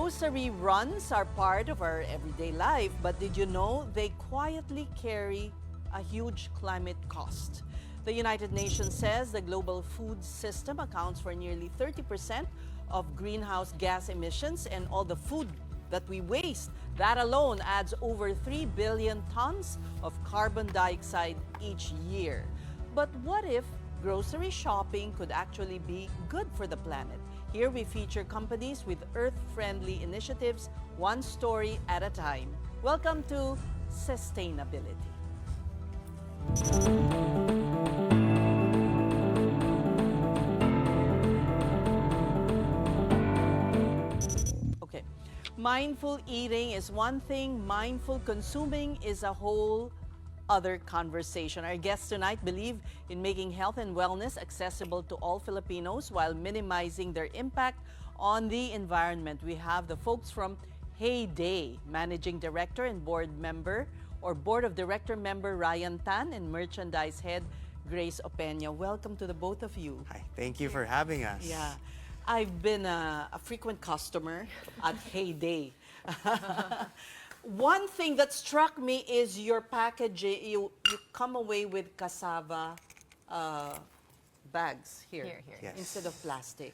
Grocery runs are part of our everyday life, but did you know they quietly carry a huge climate cost? The United Nations says the global food system accounts for nearly 30% of greenhouse gas emissions, and all the food that we waste, that alone adds over 3 billion tons of carbon dioxide each year. But what if grocery shopping could actually be good for the planet? Here we feature companies with earth-friendly initiatives, one story at a time. Welcome to CEStainability. Okay, mindful eating is one thing, mindful consuming is a whole other conversation. Our guests tonight believe in making health and wellness accessible to all Filipinos while minimizing their impact on the environment. We have the folks from Heyday, Managing Director and Board of Director member Ryan Tan, and Merchandise Head Grace Opeña. Welcome to the both of you. Hi, thank you for having us. Yeah, I've been a frequent customer at Heyday. One thing that struck me is your packaging. You come away with cassava bags here. Yes. Instead of plastic.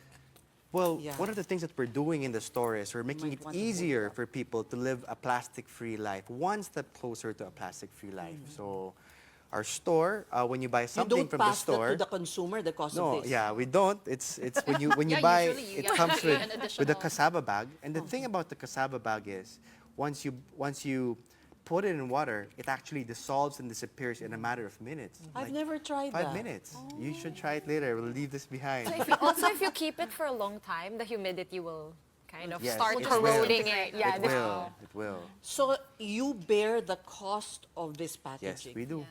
Well, Yeah. one of the things that we're doing in the store is we're making it want to easier for people to live a plastic-free life, one step closer to a plastic-free life. So our store, when you buy You something don't from the pass that store, to the consumer, the cost no, of this. yeah, we don't. It's when you Yeah, buy, usually it you comes pay with an a additional- cassava bag. And the thing about the cassava bag is, once you put it in water, it actually dissolves and disappears in a matter of minutes. I've Like never tried that. 5 minutes. You should try it later. We'll leave this behind. If you keep it for a long time, the humidity will kind of Yes, start it corroding will. it. Yeah, It will. It will. So you bear the cost of this Yes, packaging. we do.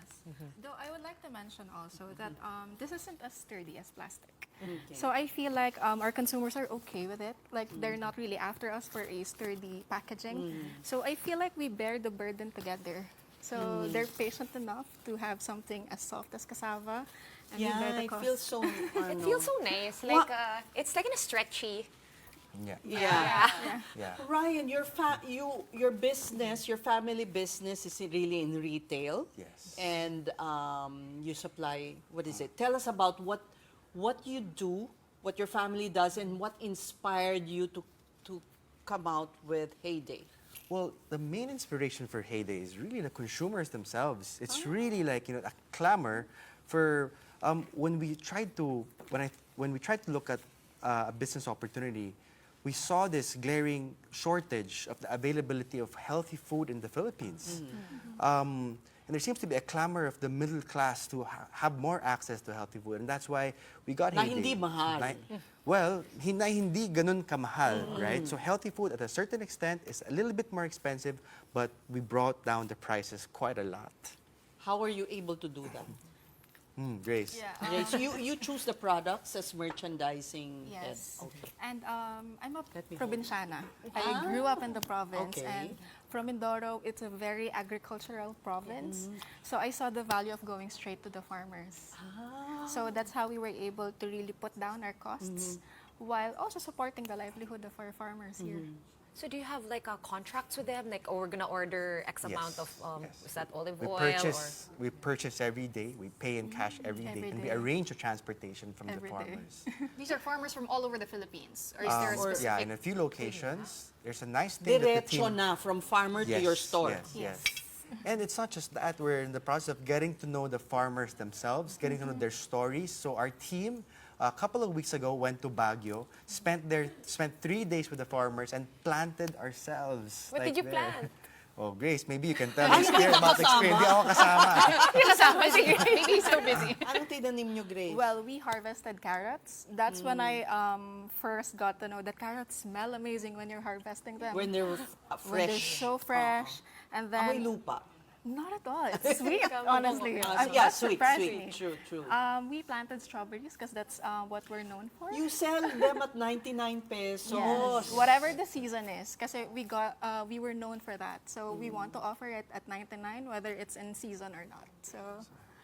Though I would like to mention also that this isn't as sturdy as plastic. Okay. So I feel like our consumers are okay with it. Like they're not really after us for a sturdy packaging. So I feel like we bear the burden together. So they're patient enough to have something as soft as cassava. And we bear Yeah, the it cost. feels so. It feels so nice. Like it's like in a stretchy. Yeah. Yeah. Yeah. Ryan, your business, your family business is really in retail. Yes. And you supply, what is it? Tell us about what you do, what your family does, and what inspired you to come out with Heyday. Well, the main inspiration for Heyday is really the consumers themselves. It's really like, a clamor for when we tried to look at a business opportunity, we saw this glaring shortage of the availability of healthy food in the Philippines. And there seems to be a clamor of the middle class to have more access to healthy food. And that's why we got Na Heyday. hindi mahal. Well, hindi ganun kamahal, right? So healthy food at a certain extent is a little bit more expensive, but we brought down the prices quite a lot. How are you able to do that? Grace. Yeah. Grace, you choose the products as merchandising head. Yes. Okay. And I'm a Let me provinciana. I grew up in the province, Okay. and from Mindoro, it's a very agricultural province. So I saw the value of going straight to the farmers. So that's how we were able to really put down our costs while also supporting the livelihood of our farmers here. So do you have like contracts with them? Like, oh, we're gonna order X amount of Yes. is that olive We oil purchase every day. We pay in cash every day, Every and we day. arrange the transportation from Every the day. farmers. These are farmers from all over the Philippines? Or is there a specific... Yeah, in a few locations. There's a nice thing that the Diretso team. na from farmer to your store. Yes. And it's not just that. We're in the process of getting to know the farmers themselves, getting to know their stories. So our team, a couple of weeks ago, went to Baguio, spent 3 days with the farmers, and planted ourselves. What like did you there. plant? Oh, Grace, maybe you can tell us here about the experience. Hindi ako kasama. Maybe he's so busy. Anong tinanim nyo, Grace? Well, we harvested carrots. That's when I first got to know that carrots smell amazing when you're harvesting them. When they're When they're fresh. so fresh. And Amoy then, lupa. not at all. It's sweet, honestly. Yeah, That sweet, surprised sweet. me. True. We planted strawberries because that's what we're known for. You sell them at 99 pesos. Yes. Whatever the season is, kasi we were known for that. So we want to offer it at 99, whether it's in season or not. So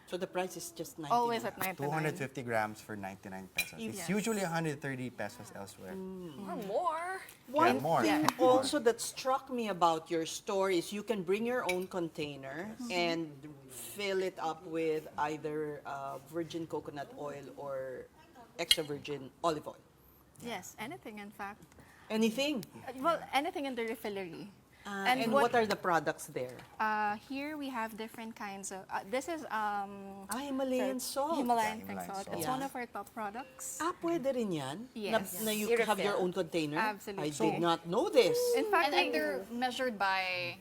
So the price is just 99. Always at 99. 250 grams for 99 pesos. It's Yes. usually 130 pesos elsewhere. Or more. One Yeah, more. thing Yeah. also that struck me about your store is you can bring your own container and fill it up with either virgin coconut oil or extra virgin olive oil. Yes, anything in fact. Anything. Well, anything in the refillery. And what are the products there? Here we have different kinds of. This is Himalayan salt. Himalayan Yeah, pink Himalayan salt. salt. It's Yeah. one of our top products. Pwede rin yan? Yes. Na you You have your refill. own container? Absolutely. I did not know this. In fact, And they're measured by,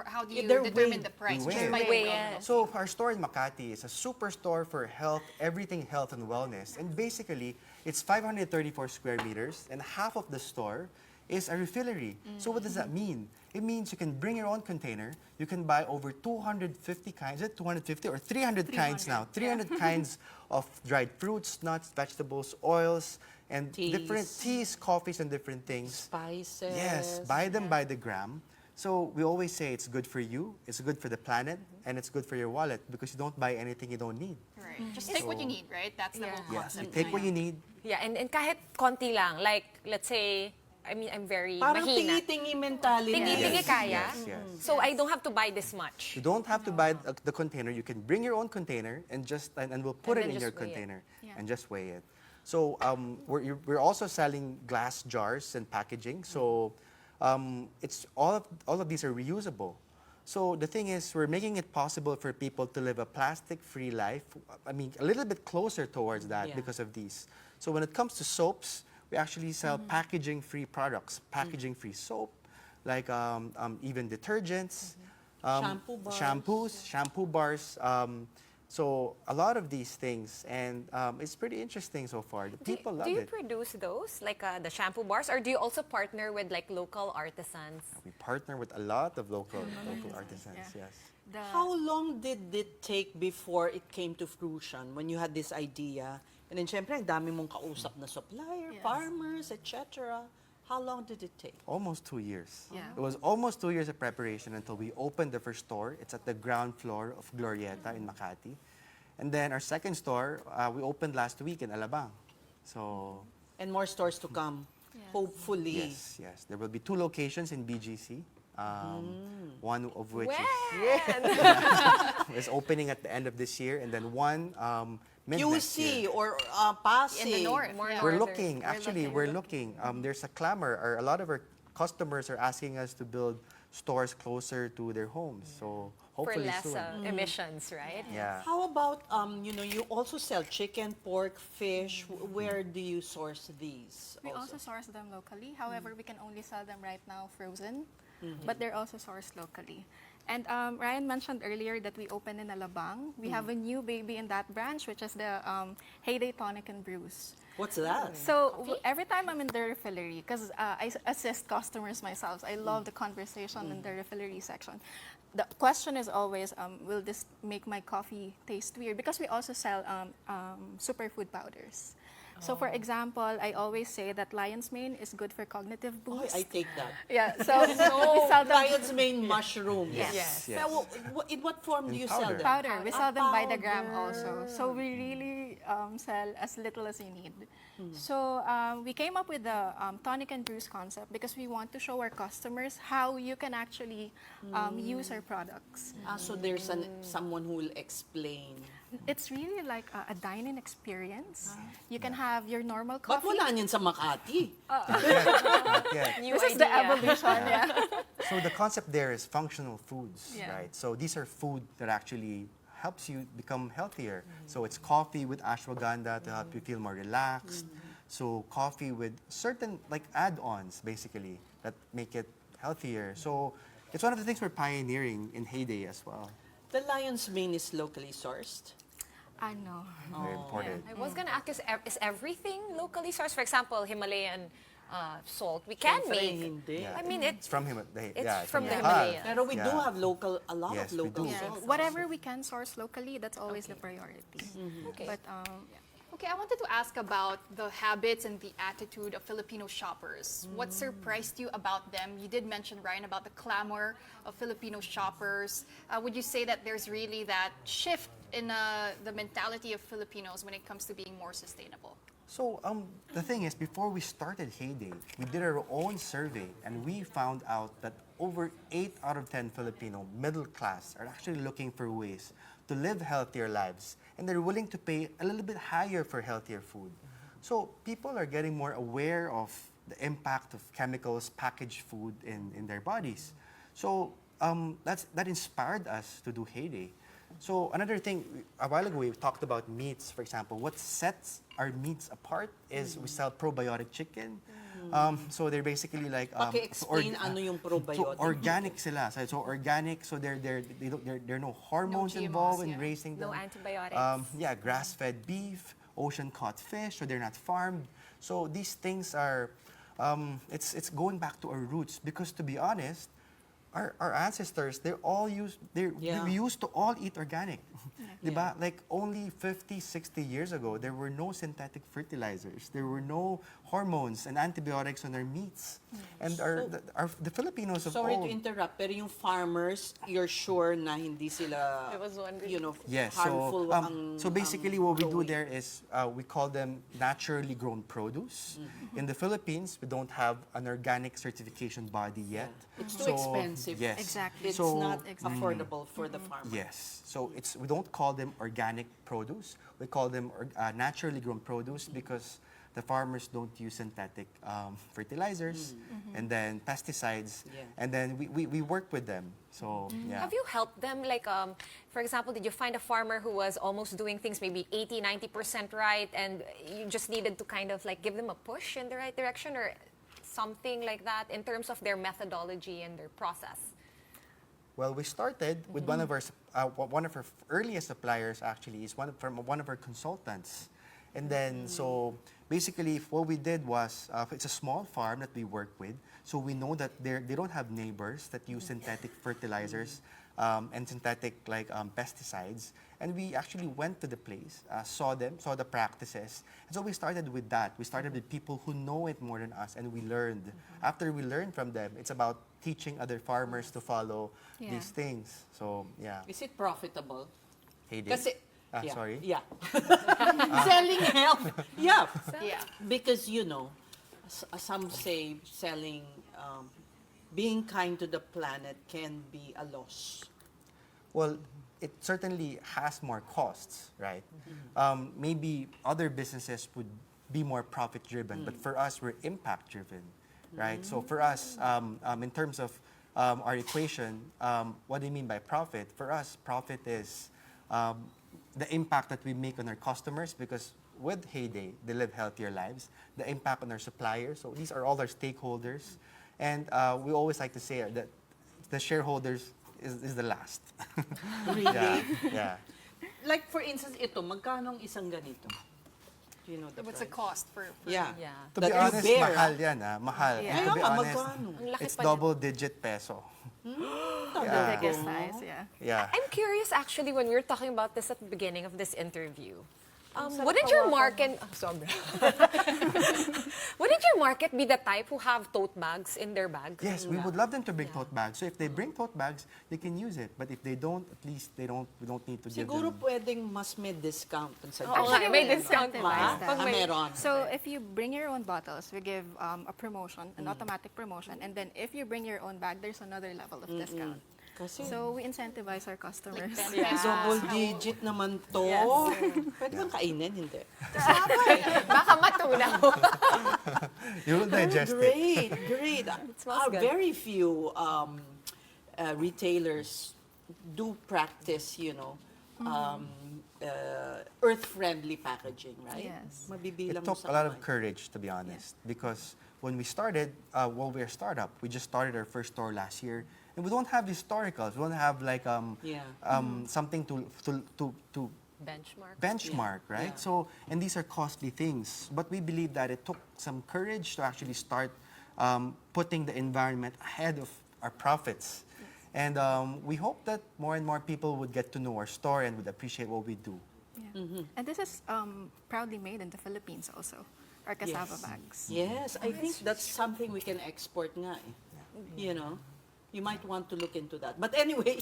how do you They're determine weighed. the price? We Just weigh by it. Weigh weight. it. So our store in Makati is a superstore for health, everything health and wellness. And basically, it's 534 square meters, and half of the store is a refillery. So what does that mean? It means you can bring your own container. You can buy over 250 kinds, is it 250 or 300 kinds now? 300 kinds of dried fruits, nuts, vegetables, oils, and different teas, coffees, and different things. Spices. Yes, buy them by the gram. So we always say it's good for you, it's good for the planet, and it's good for your wallet because you don't buy anything you don't need. Right. Just take what you need, right? That's the Yeah. whole Yes, you concept. take what you need. Yeah, and kahit konti lang. Like, let's say, I mean, I'm very Parang mahina. tingi-tingi mentality. Tingi-tingi Yes, kaya. yes, yes. So I don't have to buy this much. You don't have to buy the container. You can bring your own container and we'll put And it then in your just weigh it. container Yeah. and just weigh it. So we're also selling glass jars and packaging. So it's all of these are reusable. So the thing is, we're making it possible for people to live a plastic-free life. I mean, a little bit closer towards that Yeah. because of these. So when it comes to soaps, we actually sell packaging-free products, packaging-free soap, like even detergents, Shampoo bars. shampoo bars. So a lot of these things, and it's pretty interesting so far. The people love do you it. produce those, like the shampoo bars, or do you also partner with like local artisans? We partner with a lot of local artisans. yeah. Yes. How long did it take before it came to fruition when you had this idea? And then, syempre, ang dami mong kausap na supplier, Yes. farmers, etc. How long did it take? Almost 2 years. Yeah. It was almost 2 years of preparation until we opened the first store. It's at the ground floor of Glorieta in Makati. And then our second store, we opened last week in Alabang. So, And more stores to come, Yes. hopefully. yes. There will be 2 locations in BGC. One of which is opening at the end of this year, and then one mid next year. QC or Pasig. In the north. More Yeah. We're northern. looking, actually, we're looking. There's a clamor, or a lot of our customers are asking us to build stores closer to their homes. So For hopefully less soon. emissions, right? Yeah. How about, you also sell chicken, pork, fish. Where do you source these? We also source them locally. However, we can only sell them right now frozen, but they're also sourced locally. And Ryan mentioned earlier that we opened in Alabang. We have a new baby in that branch, which is the Heyday tonic and brews. What's that? So every time I'm in the refillery, because I assist customers myself, I love the conversation in the refillery section. The question is always, will this make my coffee taste weird? Because we also sell superfood powders. So for example, I always say that lion's mane is good for cognitive Oh, boost. I take that. Yeah, so we sell them Lion's mane mushrooms. Yes. Yes. Now, in what form do In you sell powder. them? powder. We sell them by the gram powder. also. So we really sell as little as you need. So we came up with the tonic and brews concept because we want to show our customers how you can actually use our products. So there's someone who will explain. It's really like a dine-in experience. You can have your normal Ba't coffee. wala niyan sa Makati? Not yet. New This is the idea. evolution, yeah. So the concept there is functional foods, Yeah. right? So these are food that actually helps you become healthier. So it's coffee with ashwagandha to help you feel more relaxed. So coffee with certain like add-ons basically that make it healthier. So it's one of the things we're pioneering in Heyday as well. The lion's mane is locally sourced. I know. Very important. I was gonna ask, is everything locally sourced? For example, Himalayan salt, we can Siyempre, make. hindi. Yeah. I mean, It's from It's from the Nepal. Himalayas. Pero we do Yeah. have a lot Yes, of we local do. Yeah. salt. Whatever we can source locally, that's always the priority. Okay. But Okay, I wanted to ask about the habits and the attitude of Filipino shoppers. What surprised you about them? You did mention, Ryan, about the clamor of Filipino shoppers. Would you say that there's really that shift in the mentality of Filipinos when it comes to being more sustainable? So the thing is, before we started Heyday, we did our own survey, and we found out that over 8 out of 10 Filipino middle class are actually looking for ways to live healthier lives, and they're willing to pay a little bit higher for healthier food. So people are getting more aware of the impact of chemicals, packaged food in their bodies. So that inspired us to do Heyday. So another thing, a while ago we talked about meats, for example. What sets our meats apart is we sell probiotic chicken. So they're basically like Paki-explain ano yung probiotic. So organic sila. So organic. So there are no hormones GMOs, involved in yeah. raising them. No antibiotics. Yeah, grass-fed beef, ocean-caught fish. So they're not farmed. So these things are, it's going back to our roots, because to be honest, our ancestors, we used to all eat organic. Diba? Like only 50, 60 years ago, there were no synthetic fertilizers. There were no hormones and antibiotics on our meats. And the Filipinos of Sorry old... to interrupt, pero yung farmers, you're sure na hindi sila, I was wondering. you know, Yes, harmful so basically what we do growing. there is we call them naturally grown produce. In the Philippines, we don't have an organic certification body yet. It's too So, expensive. Yes. Exactly. It's So, not affordable for the farmer. Yes. So we don't call them organic produce. We call them naturally grown produce because the farmers don't use synthetic fertilizers and then pesticides. Yeah. And then we work with them. So, yeah. Have you helped them? Like, for example, did you find a farmer who was almost doing things maybe 80, 90% right, and you just needed to kind of like give them a push in the right direction, or something like that in terms of their methodology and their process? Well, we started with one of our earliest suppliers. Actually, is from one of our consultants, and then so basically what we did was it's a small farm that we work with, so we know that they don't have neighbors that use synthetic fertilizers and synthetic pesticides, and we actually went to the place, saw the practices, and so we started with that. We started with people who know it more than us, and we learned. After we learned from them, it's about teaching other farmers to follow these things. So yeah. Is it profitable? Heyday. Kasi, Sorry. Yeah. Selling health. Yeah. Yeah. Because, you know, some say selling, being kind to the planet can be a loss. Well, it certainly has more costs, right? Maybe other businesses would be more profit-driven, but for us, we're impact-driven, right? So for us, in terms of our equation, what do you mean by profit? For us, profit is the impact that we make on our customers, because with Heyday, they live healthier lives. The impact on our suppliers, so these are all our stakeholders. And we always like to say that the shareholders is the last. Really? Yeah. Like, for instance, ito, magkano ang isang ganito? Do you know the What's the price? cost for Yeah. Yeah. To That be you honest, bear, mahal yan, mahal. Yeah. And to be Kaya nga, honest, magkano? Ang laki it's pa double-digit peso. The biggest size, yeah. Yeah. I'm curious actually when we were talking about this at the beginning of this interview. Wouldn't your market sobra. Wouldn't your market be the type who have tote bags in their bag? Yes, we would love them to bring tote bags. So if they bring tote bags, they can use it. But if they don't, at least we don't need to give Siguro them. pwedeng mas may discount sa Oo nga, may discount incentivize pa. that. Pag may- meron. So if you bring your own bottles, we give a promotion, an automatic promotion. And then if you bring your own bag, there's another level of discount. Kasi So we incentivize our customers. double digit naman to. Yes. Pwede bang kainin? Hindi. Baka matunaw. You will digest it. Great, great. smells good. Very few retailers do practice, earth-friendly packaging, right? Yes. Mabibilang It mo took sa a lot of kamay. courage, to be honest, because when we started, we're a startup. We just started our first store last year, and we don't have historicals. We don't have something to benchmark, right? Yeah. So, and these are costly things, but we believe that it took some courage to actually start putting the environment ahead of our profits. And we hope that more and more people would get to know our store and would appreciate what we do. Yeah. And this is proudly made in the Philippines also, our cassava bags. Yes, I think that's something we can export nga eh. You might want to look into that. But anyway,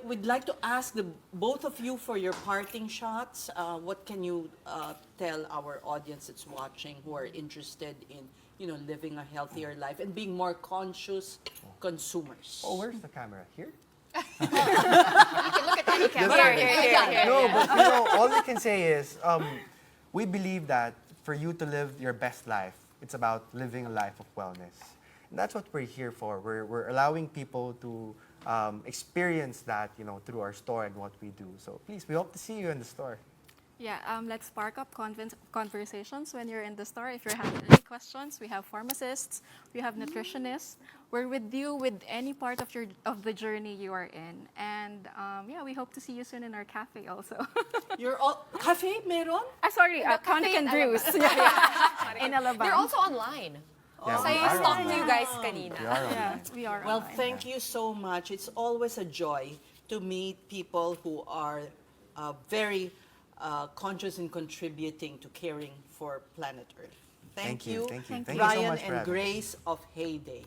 we'd like to ask both of you for your parting shots. What can you tell our audience that's watching who are interested in, living a healthier life and being more conscious consumers? Oh, where's the camera? Here? You can look at any camera. Here. No, but all I can say is we believe that for you to live your best life, it's about living a life of wellness. And that's what we're here for. We're allowing people to experience that, through our store and what we do. So please, we hope to see you in the store. Yeah, let's spark up conversations when you're in the store. If you're having any questions, we have pharmacists, we have nutritionists. We're with you with any part of the journey you are in. And yeah, we hope to see you soon in our cafe also. You're all cafe meron? Sorry, Tonic and Brews. Yeah. In Alabama. They're also online. Yeah, So we I are talked online. to you guys kanina. We are Yeah, online. we are Well, online. thank you so much. It's always a joy to meet people who are very conscious in contributing to caring for planet Earth. Thank you, Thank you. Thank you so Ryan much for and having us. Grace of Heyday.